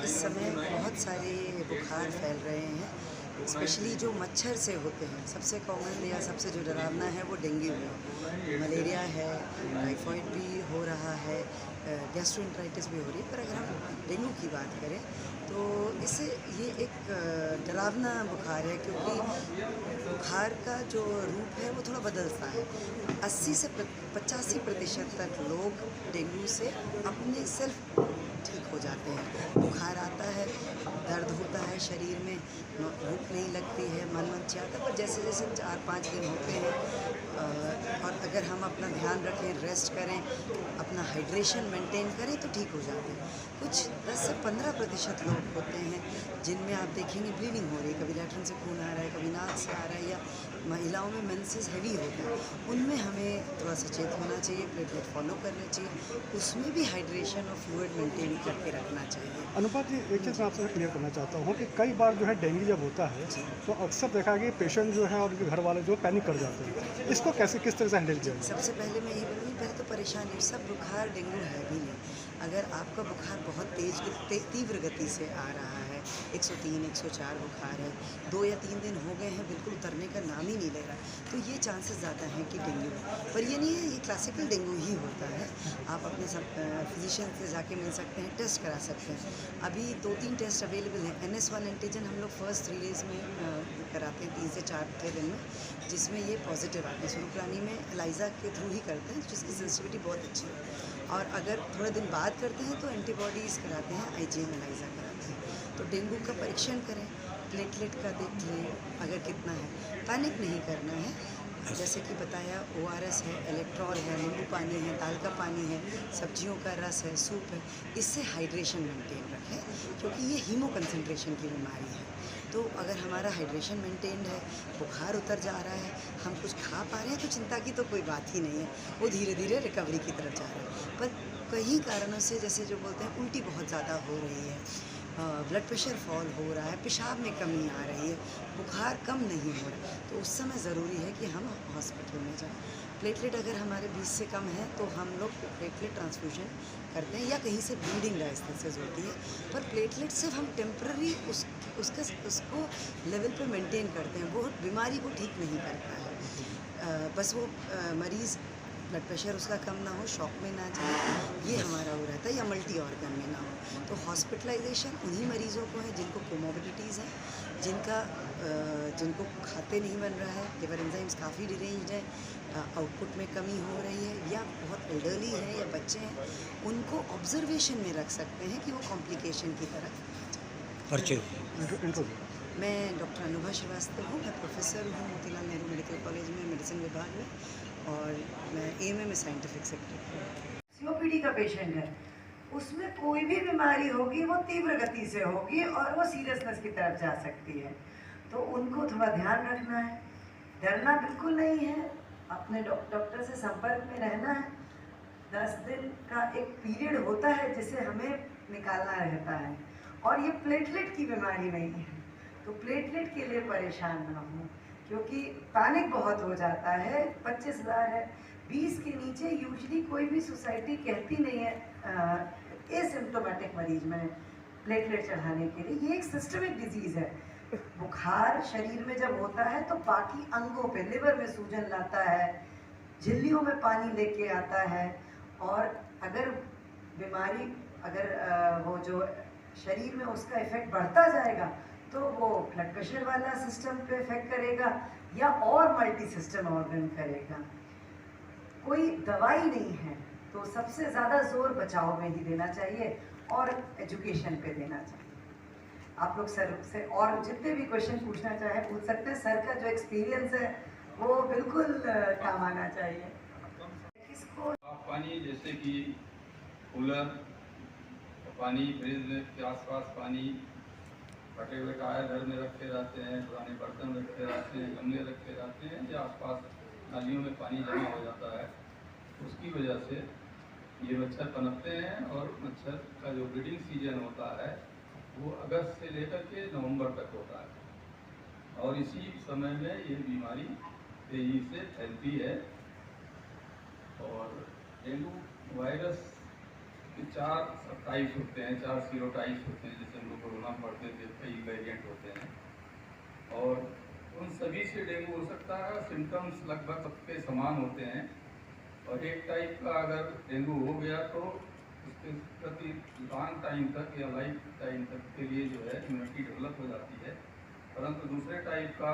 इस समय बहुत सारे बुखार फैल रहे हैं, स्पेशली जो मच्छर से होते हैं। सबसे कॉमन या सबसे जो डरावना है वो डेंगू है, मलेरिया है, टाइफाइड भी हो रहा है, गैस्ट्रोएंटराइटिस भी हो रही है। पर अगर हम डेंगू की बात करें तो इससे ये एक डरावना बुखार है, क्योंकि बुखार का जो रूप है वो थोड़ा बदलता है। 80 से 85% तक लोग डेंगू से अपने सेल्फ ठीक हो जाते हैं। बुखार आता है, दर्द होता है शरीर में, भूख नहीं लगती है, मन मनचाता है, पर जैसे जैसे 4-5 दिन होते हैं और अगर हम अपना ध्यान रखें, रेस्ट करें, अपना हाइड्रेशन मेंटेन करें तो ठीक हो जाते हैं। कुछ 10 से 15% लोग होते हैं जिनमें आप देखेंगे ब्लीडिंग हो रही है, कभी लैट्रिन से खून आ रहा है, कभी नाक से आ रहा है, या महिलाओं में मेंसेस हैवी होता है। उनमें हमें थोड़ा सचेत होना चाहिए, प्लेटलेट फॉलो करने चाहिए, उसमें भी हाइड्रेशन और फ्लूइड मेंटेन करके रखना चाहिए। अनुपा जी, एक चीज़ मैं आपसे क्लियर करना चाहता हूँ कि कई बार जो है डेंगू जब होता है जी तो अक्सर देखा गया कि पेशेंट जो है और उनके घर वाले जो पैनिक कर जाते हैं। इसको कैसे किस तरह से हैंडल किया जाए? सबसे पहले मैं यही बोलूँगी, पहले तो परेशान है, सब बुखार डेंगू है भी नहीं। अगर आपका बुखार बहुत तीव्र गति से आ रहा है, 103 104 बुखार है, 2 या 3 दिन हो गए हैं, बिल्कुल उतरने का नाम ही नहीं ले रहा, तो ये चांसेस ज़्यादा हैं कि डेंगू है। पर ये नहीं है, ये क्लासिकल डेंगू ही होता है। आप अपने फिजिशियन से जाके मिल सकते हैं, टेस्ट करा सकते हैं। अभी 2-3 टेस्ट अवेलेबल हैं। NS1 एंटीजन हम लोग फर्स्ट 3 डेज़ में कराते हैं, 3 से 4 दिन में, जिसमें ये पॉजिटिव आते हैं। शुरू में एलाइजा के थ्रू ही करते हैं, जिसकी सेंसिटिविटी बहुत अच्छी है। और अगर थोड़े दिन बाद करते हैं तो एंटीबॉडीज़ कराते हैं, IgM एलाइजा कराते हैं। तो डेंगू का परीक्षण करें, प्लेटलेट का देख लें अगर कितना है। पैनिक नहीं करना है, जैसे कि बताया, ORS है, इलेक्ट्रॉल है, नींबू पानी है, दाल का पानी है, सब्जियों का रस है, सूप है, इससे हाइड्रेशन मेंटेन रखें, क्योंकि ये हीमो कंसंट्रेशन की बीमारी है। तो अगर हमारा हाइड्रेशन मेंटेन्ड है, बुखार उतर जा रहा है, हम कुछ खा पा रहे हैं, तो चिंता की तो कोई बात ही नहीं है, वो धीरे धीरे रिकवरी की तरफ जा रहा है। पर कई कारणों से, जैसे जो बोलते हैं उल्टी बहुत ज़्यादा हो रही है, ब्लड प्रेशर फॉल हो रहा है, पेशाब में कमी आ रही है, बुखार कम नहीं हो रहा, तो उस समय ज़रूरी है कि हम हॉस्पिटल में जाएं। प्लेटलेट अगर हमारे 20 से कम है तो हम लोग प्लेटलेट ट्रांसफ्यूजन करते हैं, या कहीं से ब्लीडिंग डायस्थेसिस होती है, पर प्लेटलेट सिर्फ हम टेम्पररी उसको लेवल पे मेंटेन करते हैं, वो बीमारी को ठीक नहीं करता है। बस वो मरीज़ ब्लड प्रेशर उसका कम ना हो, शॉक में ना जाए, ये हमारा वो रहता है, या मल्टी ऑर्गन में ना हो। तो हॉस्पिटलाइजेशन उन्हीं मरीज़ों को है जिनको कोमोबिडिटीज़ हैं, जिनको खाते नहीं बन रहा है, लिवर एंजाइम्स काफ़ी डिरेंज्ड है, आउटपुट में कमी हो रही है, या बहुत एल्डरली हैं या बच्चे हैं, उनको ऑब्जर्वेशन में रख सकते हैं कि वो कॉम्प्लिकेशन की तरफ। इनको मैं डॉक्टर अनुभा श्रीवास्तव हूँ, मैं प्रोफेसर हूँ मोतीलाल नेहरू मेडिकल कॉलेज में मेडिसिन विभाग में, और मैं AMA में साइंटिफिक सेक्रेटरी हूँ। COPD का पेशेंट है, उसमें कोई भी बीमारी होगी वो तीव्र गति से होगी और वो सीरियसनेस की तरफ जा सकती है, तो उनको थोड़ा ध्यान रखना है, डरना बिल्कुल नहीं है, अपने डॉक्टर से संपर्क में रहना है। 10 दिन का एक पीरियड होता है जिसे हमें निकालना रहता है, और ये प्लेटलेट की बीमारी नहीं है, तो प्लेटलेट के लिए परेशान ना हो, क्योंकि पैनिक बहुत हो जाता है। 25,000 है, 20 के नीचे यूजली कोई भी सोसाइटी कहती नहीं है एसिम्प्टोमेटिक मरीज में प्लेटलेट चढ़ाने के लिए। ये एक सिस्टमिक डिजीज़ है। बुखार शरीर में जब होता है तो बाकी अंगों पे, लिवर में सूजन लाता है, झिल्लियों में पानी लेके आता है, और अगर बीमारी वो जो शरीर में उसका इफेक्ट बढ़ता जाएगा तो वो ब्लड प्रेशर वाला सिस्टम पे इफेक्ट करेगा, या और मल्टी सिस्टम ऑर्गन करेगा। कोई दवाई नहीं है, तो सबसे ज़्यादा जोर बचाव में ही देना चाहिए और एजुकेशन पे देना चाहिए। आप लोग सर से और जितने भी क्वेश्चन पूछना चाहे पूछ सकते हैं, सर का जो एक्सपीरियंस है वो बिल्कुल काम आना चाहिए। किसको साफ पानी, जैसे कि कूलर पानी, फ्रिज के आसपास पानी, फटे हुए टायर घर में रखे रहते हैं, पुराने बर्तन रखे रहते हैं, गमले रखे रहते हैं, जो आसपास नालियों में पानी जमा हो जाता है, उसकी वजह से ये मच्छर पनपते हैं। और मच्छर का जो ब्रीडिंग सीजन होता है वो अगस्त से लेकर के नवंबर तक होता है, और इसी समय में ये बीमारी तेजी से फैलती है। और डेंगू वायरस कि 4 सब टाइप्स होते हैं, 4 सीरोटाइप्स होते हैं, जैसे हम लोग कोरोना में पढ़ते थे, कई वेरिएंट होते हैं और उन सभी से डेंगू हो सकता है। सिम्टम्स लगभग सबके समान होते हैं और एक टाइप का अगर डेंगू हो गया तो उसके प्रति लॉन्ग टाइम तक या लाइफ टाइम तक के लिए जो है इम्यूनिटी डेवलप हो जाती है, परंतु दूसरे टाइप का